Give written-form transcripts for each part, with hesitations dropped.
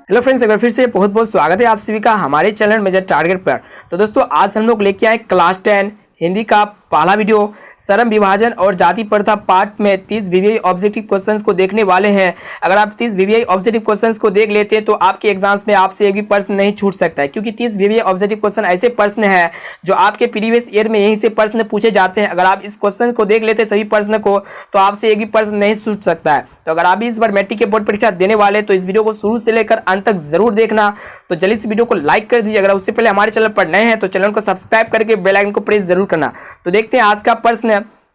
Hello friends, एक बार फिर से बहुत बहुत स्वागत है आप सभी का हमारे चैनल मेजर टारगेट पर। तो दोस्तों आज हम लोग लेके आए क्लास 10 हिंदी का पहला वीडियो श्रम विभाजन और जाति प्रथा पार्ट में 30 वीवीआई ऑब्जेक्टिव क्वेश्चंस को देखने वाले हैं। अगर आप 30 वीवीआई ऑब्जेक्टिव क्वेश्चंस को देख लेते हैं तो आपके एग्जाम्स में आपसे एक भी प्रश्न नहीं छूट सकता है, क्योंकि 30 वीवीआई ऑब्जेक्टिव क्वेश्चन ऐसे प्रश्न है जो आपके प्रीवियस ईयर में यहीं से प्रश्न पूछे जाते हैं। अगर आप इस क्वेश्चन को देख लेते सभी प्रश्न को तो आपसे एक भी प्रश्न नहीं छूट सकता है। तो अगर आप इस बार मैट्रिक के बोर्ड परीक्षा देने वाले तो इस वीडियो को शुरू से लेकर अंत तक जरूर देखना। तो जल्दी इस वीडियो को लाइक कर दीजिए। अगर उससे पहले हमारे चैनल पर नए हैं तो चैनल को सब्सक्राइब करके बेल आइकन को प्रेस जरूर करना। तो देखते हैं आज का प्रश्न।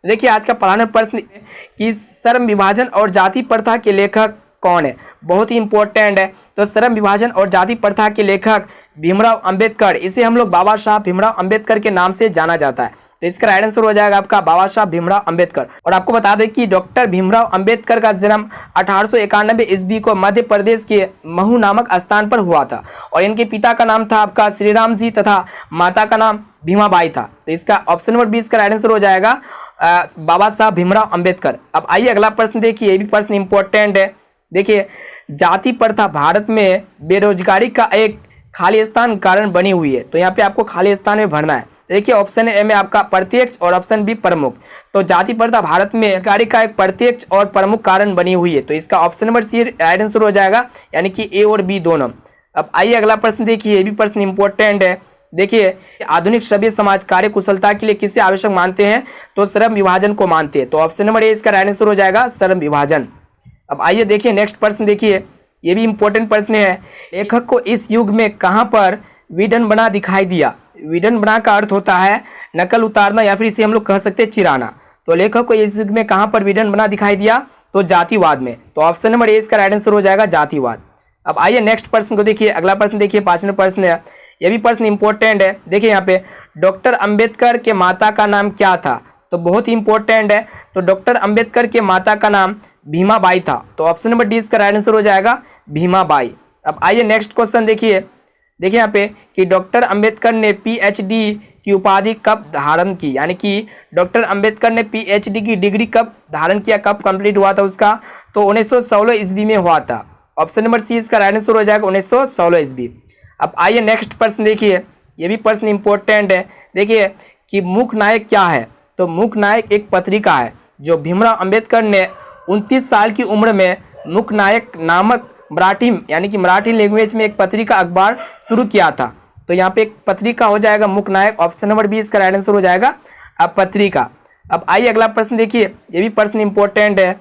देखिए आज का पहला प्रश्न कि श्रम विभाजन और जाति प्रथा के लेखक कौन है। बहुत ही इंपॉर्टेंट है। तो श्रम विभाजन और जाति प्रथा के लेखक भीमराव अंबेडकर, इसे हम लोग बाबा साहब भीमराव अंबेडकर के नाम से जाना जाता है। तो इसका राइट आंसर हो जाएगा आपका बाबा साहब भीमराव अंबेडकर। और आपको बता दें कि डॉक्टर भीमराव अंबेडकर का जन्म 1891 ईस्वी को मध्य प्रदेश के महू नामक स्थान पर हुआ था। और इनके पिता का नाम था आपका श्री राम जी तथा माता का नाम भीमाबाई था। तो इसका ऑप्शन नंबर 20 का राइट आंसर हो जाएगा बाबा साहब भीमराव अंबेडकर। अब आइए अगला प्रश्न देखिए, ये भी प्रश्न इंपॉर्टेंट है। देखिए जाति प्रथा भारत में बेरोजगारी का एक खाली स्थान कारण बनी हुई है। तो यहाँ पे आपको खाली स्थान में भरना है। देखिए ऑप्शन ए में आपका प्रत्यक्ष और ऑप्शन बी प्रमुख। तो जाति प्रथा भारत में बेरोजगारी का एक प्रत्यक्ष और प्रमुख कारण बनी हुई है। तो इसका option number C right answer हो जाएगा, यानी कि ए और बी दोनों। अब आइए अगला प्रश्न देखिए, ये भी प्रश्न इंपॉर्टेंट है। देखिए आधुनिक सभ्य समाज कार्य कुशलता के लिए किसे आवश्यक मानते हैं। तो श्रम विभाजन को मानते हैं। तो ऑप्शन नंबर ए इसका राइट आंसर हो जाएगा श्रम विभाजन। अब आइए देखिए नेक्स्ट प्रश्न देखिए, ये भी इंपॉर्टेंट प्रश्न है। लेखक को इस युग में कहां पर विडंबना दिखाई दिया। विडंबना का अर्थ होता है नकल उतारना या फिर इसे हम लोग कह सकते हैं चिराना। तो लेखक को इस युग में कहां पर विडंबना दिखाई दिया। तो जातिवाद में। तो ऑप्शन नंबर ए इसका राइट आंसर हो जाएगा जातिवाद। अब आइए नेक्स्ट प्रश्न को देखिए, अगला प्रश्न देखिए 5वां प्रश्न है। यह भी प्रश्न इंपॉर्टेंट है। देखिए यहाँ पे डॉक्टर अंबेडकर के माता का नाम क्या था। तो बहुत ही इंपॉर्टेंट है। तो डॉक्टर अंबेडकर के माता का नाम भीमाबाई था। तो ऑप्शन नंबर डी इसका राइट आंसर हो जाएगा भीमाबाई। अब आइए नेक्स्ट क्वेश्चन देखिए। देखिए यहाँ पे कि डॉक्टर अंबेडकर ने पीएचडी की उपाधि कब धारण की, यानी कि डॉक्टर अंबेडकर ने पीएचडी की डिग्री कब धारण किया, कब कंप्लीट हुआ था उसका। तो 1916 ईस्वी में हुआ था। ऑप्शन नंबर सी इसका राइट आंसर हो जाएगा 1916 ईस्वी। अब आइए नेक्स्ट प्रश्न देखिए, ये भी प्रश्न इंपॉर्टेंट है। देखिए कि मूक नायक क्या है। तो मूक नायक एक पत्रिका है जो भीमराव अंबेडकर ने 29 साल की उम्र में मूक नायक नामक मराठी यानी कि मराठी लैंग्वेज में एक पत्रिका अखबार शुरू किया था। तो यहाँ पे एक पत्रिका हो जाएगा मूक नायक। ऑप्शन नंबर 20 का राइट आंसर हो जाएगा पत्रिका। अब आइए अगला प्रश्न देखिए, ये भी प्रश्न इंपॉर्टेंट है।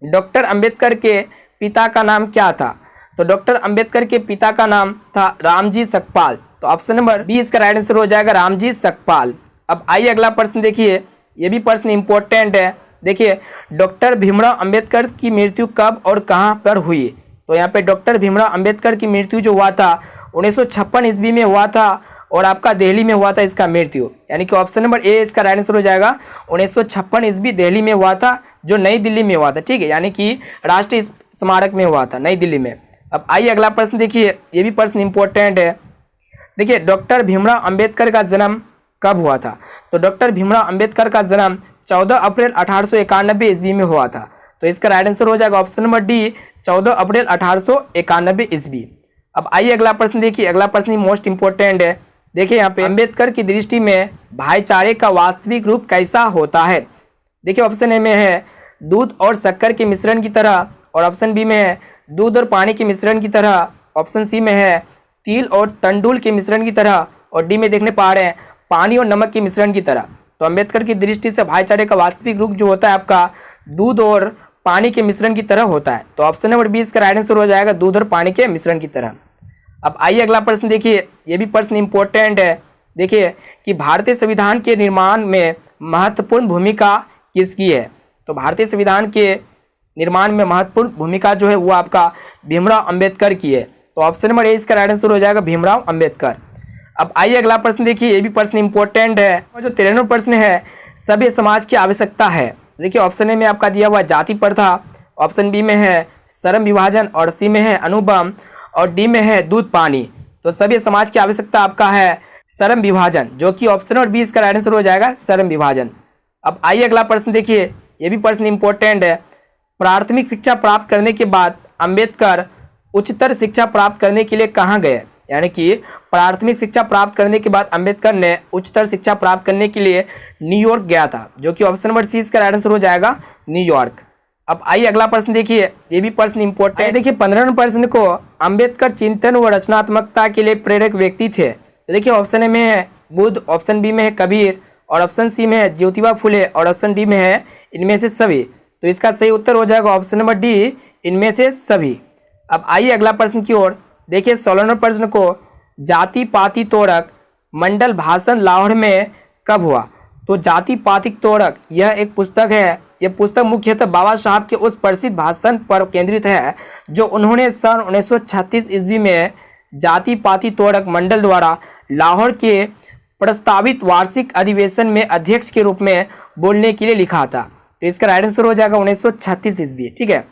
डॉक्टर अंबेडकर के पिता का नाम क्या था। तो डॉक्टर अंबेडकर के पिता का नाम था रामजी सकपाल। तो ऑप्शन नंबर 20 का राइट आंसर हो जाएगा रामजी सकपाल। अब आइए अगला प्रश्न देखिए, ये भी प्रश्न इंपॉर्टेंट है। देखिए डॉक्टर भीमराव अंबेडकर की मृत्यु कब और कहां पर हुई। तो यहाँ पे डॉक्टर भीमराव अंबेडकर की मृत्यु जो हुआ था 1956 ईस्वी में हुआ था और आपका दिल्ली में हुआ था इसका मृत्यु, यानी कि ऑप्शन नंबर ए इसका राइट आंसर हो जाएगा 1956 ईस्वी दिल्ली में हुआ था, जो नई दिल्ली में हुआ था। ठीक है, यानी कि राष्ट्रीय स्मारक में हुआ था नई दिल्ली में। अब आइए अगला प्रश्न देखिए, ये भी प्रश्न इंपॉर्टेंट है। देखिए डॉक्टर भीमराव अंबेडकर का जन्म कब हुआ था। तो डॉक्टर भीमराव अंबेडकर का जन्म 14 अप्रैल 1891 ईस्वी में हुआ था। तो इसका राइट आंसर हो जाएगा ऑप्शन नंबर डी 14 अप्रैल 1891 ईस्वी। अब आइए अगला प्रश्न देखिए, अगला प्रश्न मोस्ट इंपॉर्टेंट है। देखिए यहाँ पे अंबेडकर की दृष्टि में भाईचारे का वास्तविक रूप कैसा होता है। देखिए ऑप्शन ए में है दूध और शक्कर के मिश्रण की तरह, और ऑप्शन बी में है दूध और पानी के मिश्रण की तरह, ऑप्शन सी में है तिल और तंडुल के मिश्रण की तरह, और डी में देखने पा रहे हैं पानी और नमक के मिश्रण की तरह। तो अंबेडकर की दृष्टि से भाईचारे का वास्तविक रूप जो होता है आपका दूध और पानी के मिश्रण की तरह होता है। तो ऑप्शन नंबर 20 का राइट आंसर हो जाएगा दूध और पानी के मिश्रण की तरह। अब आइए अगला प्रश्न देखिए, ये भी प्रश्न इंपॉर्टेंट है। देखिए कि भारतीय संविधान के निर्माण में महत्वपूर्ण भूमिका किसकी है। तो भारतीय संविधान के निर्माण में महत्वपूर्ण भूमिका जो है वो आपका भीमराव अंबेडकर की है। तो ऑप्शन नंबर ए इसका राइट आंसर हो जाएगा भीमराव अंबेडकर। अब आइए अगला प्रश्न देखिए, ये भी प्रश्न इंपॉर्टेंट है। और जो 13वां प्रश्न है सभ्य समाज की आवश्यकता है। देखिए ऑप्शन ए में आपका दिया हुआ जाति प्रथा, ऑप्शन बी में है श्रम विभाजन, और सी में है अनुबंध, और डी में है दूध पानी। तो सभ्य समाज की आवश्यकता आपका है श्रम विभाजन, जो कि ऑप्शन नंबर 20 का राइट आंसर हो जाएगा श्रम विभाजन। अब आइए अगला प्रश्न देखिए, ये भी प्रश्न इंपॉर्टेंट है। प्राथमिक शिक्षा प्राप्त करने के बाद अंबेडकर उच्चतर शिक्षा प्राप्त करने के लिए कहाँ गए? यानी कि प्राथमिक शिक्षा प्राप्त करने के बाद अंबेडकर ने उच्चतर शिक्षा प्राप्त करने के लिए न्यूयॉर्क गया था, जो कि ऑप्शन नंबर सी इसका राइट आंसर हो जाएगा न्यूयॉर्क। अब आइए अगला प्रश्न देखिए, ये भी प्रश्न इंपॉर्टेंट है। देखिए 15वें प्रश्न को, अंबेडकर चिंतन व रचनात्मकता के लिए प्रेरक व्यक्ति थे। तो देखिए ऑप्शन ए में है बुद्ध, ऑप्शन बी में है कबीर, और ऑप्शन सी में है ज्योतिबा फुले, और ऑप्शन डी में है इनमें से सभी। तो इसका सही उत्तर हो जाएगा ऑप्शन नंबर डी, इनमें से सभी। अब आइए अगला प्रश्न की ओर। देखिए 16वें प्रश्न को, जाति पाति तोड़क मंडल भाषण लाहौर में कब हुआ? तो जाति पाति तोड़क यह एक पुस्तक है। यह पुस्तक मुख्यतः बाबा साहब के उस प्रसिद्ध भाषण पर केंद्रित है जो उन्होंने सन 1936 ईस्वी में जाति पाति तोड़क मंडल द्वारा लाहौर के प्रस्तावित वार्षिक अधिवेशन में अध्यक्ष के रूप में बोलने के लिए लिखा था। तो इसका राइट आंसर हो जाएगा 1936 ईस्वी। ठीक है,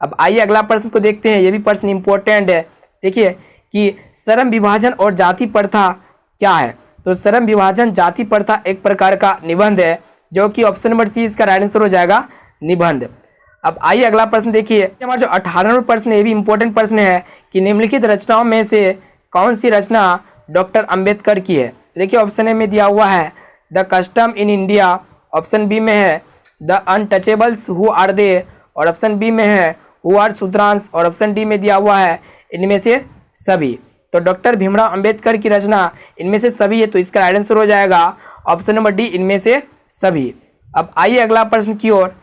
अब आइए अगला प्रश्न को देखते हैं, यह भी प्रश्न इंपॉर्टेंट है। देखिए कि श्रम विभाजन और जाति प्रथा क्या है? तो श्रम विभाजन जाति प्रथा एक प्रकार का निबंध है, जो कि ऑप्शन नंबर सी इसका राइट आंसर हो जाएगा निबंध। अब आइए अगला प्रश्न देखिए, हमारा जो 18वां प्रश्न है, ये भी इंपॉर्टेंट प्रश्न है कि निम्नलिखित रचनाओं में से कौन सी रचना डॉक्टर अंबेडकर की है? देखिए ऑप्शन ए में दिया हुआ है the custom in India, option B में है the untouchables who are they, और ऑप्शन बी में है हु आर शूद्रांश, और ऑप्शन डी में दिया हुआ है इनमें से सभी। तो डॉक्टर भीमराव अंबेडकर की रचना इनमें से सभी है, तो इसका राइट आंसर हो जाएगा ऑप्शन नंबर डी, इनमें से सभी। अब आइए अगला प्रश्न की ओर।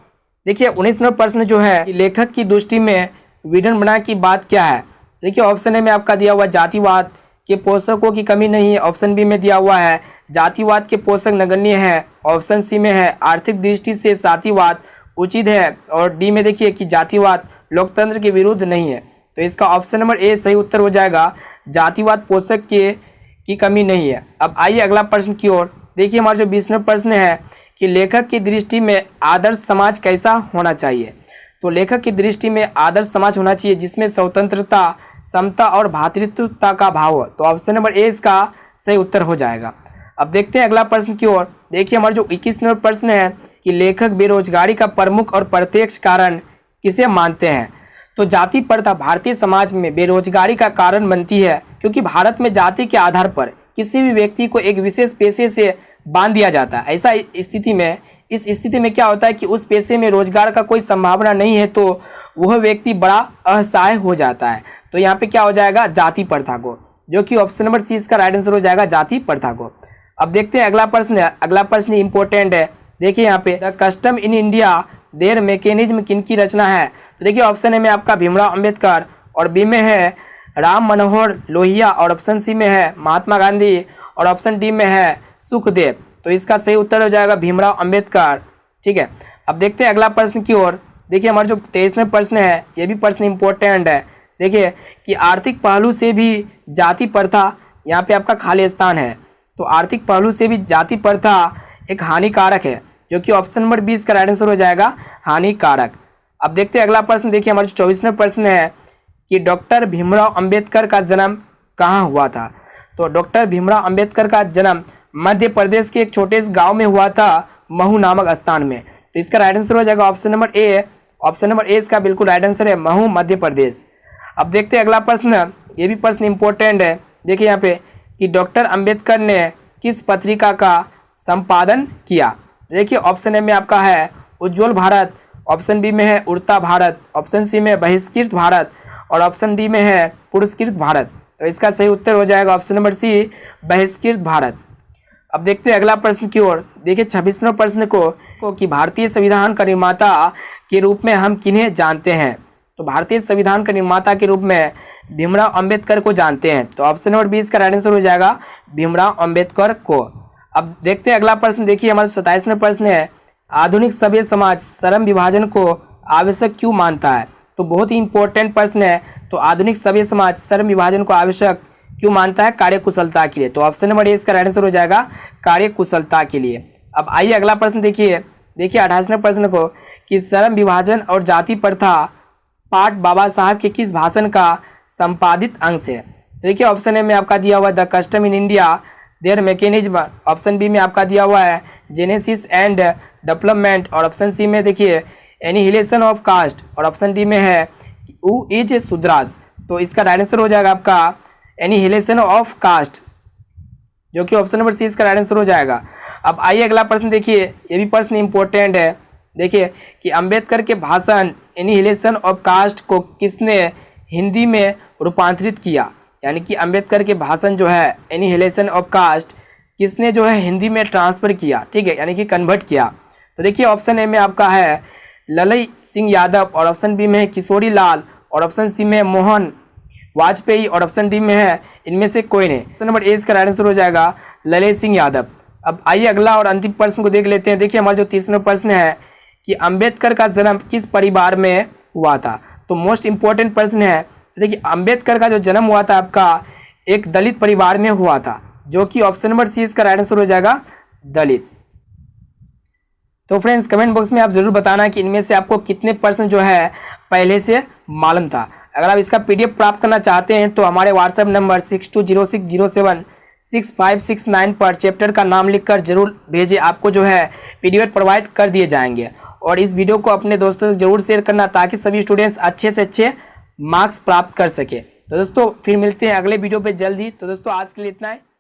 देखिए 19वां प्रश्न जो है, लेखक की दृष्टि में विडंबना की बात क्या है? देखिए ऑप्शन ए में आपका दिया हुआ जातिवाद के पोषकों की कमी नहीं है, ऑप्शन बी में दिया हुआ है जातिवाद के पोषक नगण्य है, ऑप्शन सी में है आर्थिक दृष्टि से जातिवाद उचित है, और डी में देखिए कि जातिवाद लोकतंत्र के विरुद्ध नहीं है। तो इसका ऑप्शन नंबर ए सही उत्तर हो जाएगा, जातिवाद पोषक की कमी नहीं है। अब आइए अगला प्रश्न की ओर। देखिए हमारा जो 20वां प्रश्न है कि लेखक की दृष्टि में आदर्श समाज कैसा होना चाहिए? तो लेखक की दृष्टि में आदर्श समाज होना चाहिए जिसमें स्वतंत्रता, समता और भातृत्वता का भाव हो। तो ऑप्शन नंबर ए इसका सही उत्तर हो जाएगा। अब देखते हैं अगला प्रश्न की ओर। देखिए हमारा जो 21वां प्रश्न है कि लेखक बेरोजगारी का प्रमुख और प्रत्यक्ष कारण किसे मानते हैं? तो जाति प्रथा भारतीय समाज में बेरोजगारी का कारण बनती है, क्योंकि भारत में जाति के आधार पर किसी भी व्यक्ति को एक विशेष पेशे से बांध दिया जाता है। ऐसा इस स्थिति में क्या होता है कि उस पेशे में रोजगार का कोई संभावना नहीं है, तो वह व्यक्ति बड़ा असहाय हो जाता है। तो यहाँ पे क्या हो जाएगा, जाति प्रथा को, जो कि ऑप्शन नंबर सी इसका राइट आंसर हो जाएगा, जाति प्रथा को। अब देखते हैं अगला प्रश्न है। अगला प्रश्न इंपॉर्टेंट है। देखिए यहाँ पे the custom in India their mechanism किनकी रचना है? तो देखिए ऑप्शन ए में आपका भीमराव अंबेडकर, और बी में है राम मनोहर लोहिया, और ऑप्शन सी में है महात्मा गांधी, और ऑप्शन डी में है सुखदेव। तो इसका सही उत्तर हो जाएगा भीमराव अंबेडकर। ठीक है, अब देखते हैं अगला प्रश्न की ओर। देखिए हमारा जो 23वां प्रश्न है, ये भी प्रश्न इंपॉर्टेंट है। देखिए कि आर्थिक पहलू से भी जाति प्रथा, यहाँ पे आपका खाली स्थान है, तो आर्थिक पहलू से भी जाति प्रथा एक हानिकारक है, जो कि ऑप्शन नंबर 20 का राइट आंसर हो जाएगा, हानिकारक। अब देखते हैं अगला प्रश्न। देखिए हमारा जो 24वां प्रश्न है कि डॉक्टर भीमराव अंबेडकर का जन्म कहाँ हुआ था? तो डॉक्टर भीमराव अंबेडकर का जन्म मध्य प्रदेश के एक छोटे से गांव में हुआ था, महू नामक स्थान में। तो इसका राइट आंसर हो जाएगा option number A. Option number A इसका बिल्कुल राइट आंसर है, महू मध्य प्रदेश। अब देखते हैं अगला प्रश्न, ये भी प्रश्न इंपॉर्टेंट है। देखिए यहाँ पे कि डॉक्टर अंबेडकर ने किस पत्रिका का संपादन किया? देखिए ऑप्शन ए में आपका है उज्ज्वल भारत, ऑप्शन बी में है उड़ता भारत, ऑप्शन सी में बहिष्कृत भारत, और ऑप्शन डी में है पुरस्कृत भारत। तो इसका सही उत्तर हो जाएगा ऑप्शन नंबर सी, बहिष्कृत भारत। अब देखते हैं अगला प्रश्न की ओर। देखिए 26वां प्रश्न को कि भारतीय संविधान का निर्माता के रूप में हम किन्हें जानते हैं? तो भारतीय संविधान का निर्माता के रूप में भीमराव अंबेडकर को जानते हैं। तो ऑप्शन नंबर 20 का राइट आंसर हो जाएगा भीमराव अंबेडकर को। अब देखते हैं अगला प्रश्न। देखिए हमारा 27वां प्रश्न है, आधुनिक सभ्य समाज श्रम विभाजन को आवश्यक क्यों मानता है? तो बहुत ही इंपॉर्टेंट प्रश्न है। तो आधुनिक सभ्य समाज श्रम विभाजन को आवश्यक क्यों मानता है? कार्यकुशलता के लिए। तो ऑप्शन नंबर ए इसका राइट आंसर हो जाएगा, कार्यकुशलता के लिए। अब आइए अगला प्रश्न देखिए 28वें प्रश्न को कि श्रम विभाजन और जाति प्रथा पाठ बाबा साहब के किस भाषण का संपादित अंश है? तो देखिए ऑप्शन ए में आपका दिया हुआ the custom in India their mechanism, option B में आपका दिया हुआ है जेनेसिस एंड डेवलपमेंट, और ऑप्शन सी में देखिए एनिहिलेशन ऑफ कास्ट, और ऑप्शन डी में है हु इज शूद्रास। तो इसका राइट आंसर हो जाएगा आपका एनिहिलेशन ऑफ कास्ट, जो कि ऑप्शन नंबर सी इसका राइट आंसर हो जाएगा। अब आइए अगला प्रश्न देखिए, ये भी प्रश्न इंपॉर्टेंट है। देखिए कि अंबेडकर के भाषण एनिहिलेशन ऑफ कास्ट को किसने हिंदी में रूपांतरित किया, यानी कि अंबेडकर के भाषण जो है एनिहिलेशन ऑफ कास्ट किसने जो है हिंदी में ट्रांसफ़र किया, ठीक है, यानी कि कन्वर्ट किया। तो देखिए ऑप्शन ए में आपका है ललई सिंह यादव, और ऑप्शन बी में है किशोरी लाल, और ऑप्शन सी में है मोहन वाजपेयी, और ऑप्शन डी में है इनमें से कोई नहीं। ऑप्शन नंबर ए इसका राइट आंसर हो जाएगा ललई सिंह यादव। अब आइए अगला और अंतिम प्रश्न को देख लेते हैं। देखिए हमारा जो तीसरा प्रश्न है कि अंबेडकर का जन्म किस परिवार में हुआ था। तो मोस्ट इंपॉर्टेंट प्रश्न है। देखिए अंबेडकर का जो जन्म हुआ था आपका एक दलित परिवार में हुआ था, जो कि ऑप्शन नंबर सी इसका राइट आंसर हो जाएगा दलित। तो फ्रेंड्स कमेंट बॉक्स में आप जरूर बताना कि इनमें से आपको कितने परसेंट जो है पहले से मालूम था। अगर आप इसका पीडीएफ प्राप्त करना चाहते हैं तो हमारे व्हाट्सएप नंबर 6206076569 पर चैप्टर का नाम लिखकर जरूर भेजें, आपको जो है पीडीएफ प्रोवाइड कर दिए जाएंगे। और इस वीडियो को अपने दोस्तों से जरूर शेयर करना ताकि सभी स्टूडेंट्स अच्छे से अच्छे मार्क्स प्राप्त कर सके। तो दोस्तों फिर मिलते हैं अगले वीडियो पे जल्द ही। तो दोस्तों आज के लिए इतना है।